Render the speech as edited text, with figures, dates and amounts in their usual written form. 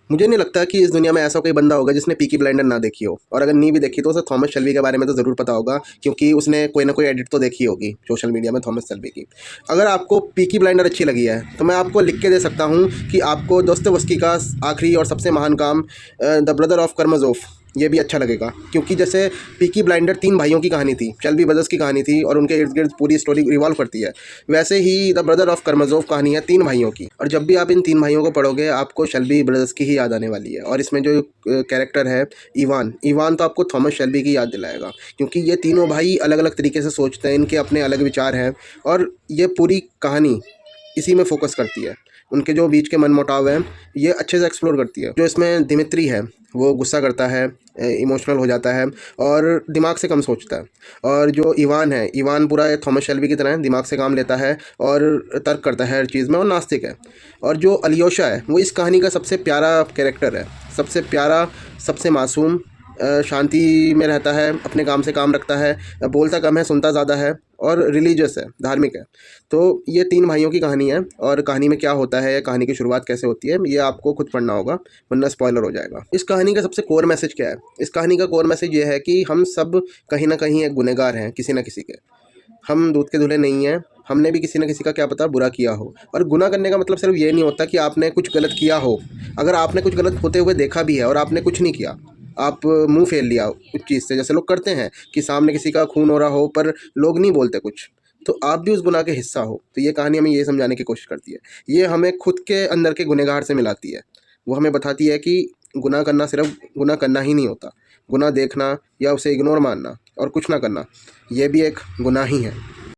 मुझे नहीं लगता कि इस दुनिया में ऐसा कोई बंदा होगा जिसने पीकी ब्लाइंडर ना देखी हो, और अगर नहीं भी देखी तो उसे थॉमस शेल्बी के बारे में तो ज़रूर पता होगा, क्योंकि उसने कोई ना कोई एडिट तो देखी होगी सोशल मीडिया में थॉमस शेल्बी की। अगर आपको पीकी ब्लाइंडर अच्छी लगी है तो मैं आपको लिख के दे सकता हूँ कि आपको दोस्तोयेव्स्की का आखिरी और सबसे महान काम द ब्रदर ऑफ कर्मजोफ ये भी अच्छा लगेगा, क्योंकि जैसे पीकी ब्लाइंडर 3 भाइयों की कहानी थी, शेल्बी ब्रदर्स की कहानी थी और उनके इर्द गिर्द पूरी स्टोरी रिवॉल्व करती है, वैसे ही द ब्रदर ऑफ कर्मजोफ कहानी है 3 भाइयों की। और जब भी आप इन 3 भाइयों को पढ़ोगे आपको शेल्बी ब्रदर्स की ही याद आने वाली है। और इसमें जो कैरेक्टर है इवान तो आपको थॉमस शेल्बी की याद दिलाएगा, क्योंकि ये तीनों भाई अलग अलग तरीके से सोचते हैं, इनके अपने अलग विचार हैं और ये पूरी कहानी इसी में फोकस करती है। उनके जो बीच के मनमुटाव हैं ये अच्छे से एक्सप्लोर करती है। जो इसमें दिमित्री है वो गुस्सा करता है, इमोशनल हो जाता है और दिमाग से कम सोचता है। और जो इवान पूरा थॉमस शेल्बी की तरह है, दिमाग से काम लेता है और तर्क करता है हर चीज़ में और नास्तिक है। और जो अलियोशा है वो इस कहानी का सबसे प्यारा कैरेक्टर है, सबसे प्यारा, सबसे मासूम, शांति में रहता है, अपने काम से काम रखता है, बोलता कम है सुनता ज़्यादा है और रिलीजियस है, धार्मिक है। तो ये 3 भाइयों की कहानी है और कहानी में क्या होता है, कहानी की शुरुआत कैसे होती है, ये आपको खुद पढ़ना होगा वरना स्पॉइलर हो जाएगा। इस कहानी का सबसे कोर मैसेज क्या है? इस कहानी का कोर मैसेज ये है कि हम सब कहीं ना कहीं एक गुनहगार हैं, किसी न किसी के। हम दूध के धुले नहीं हैं, हमने भी किसी न किसी का क्या पता बुरा किया हो। और गुनाह करने का मतलब सिर्फ ये नहीं होता कि आपने कुछ गलत किया हो। अगर आपने कुछ गलत होते हुए देखा भी है और आपने कुछ नहीं किया, आप मुंह फेर लिया उस चीज़ से, जैसे लोग करते हैं कि सामने किसी का खून हो रहा हो पर लोग नहीं बोलते कुछ, तो आप भी उस गुनाह के हिस्सा हो। तो ये कहानी हमें ये समझाने की कोशिश करती है, ये हमें खुद के अंदर के गुनहगार से मिलाती है। वो हमें बताती है कि गुनाह करना सिर्फ गुनाह करना ही नहीं होता, गुनाह देखना या उसे इग्नोर मानना और कुछ ना करना ये भी एक गुनाह ही है।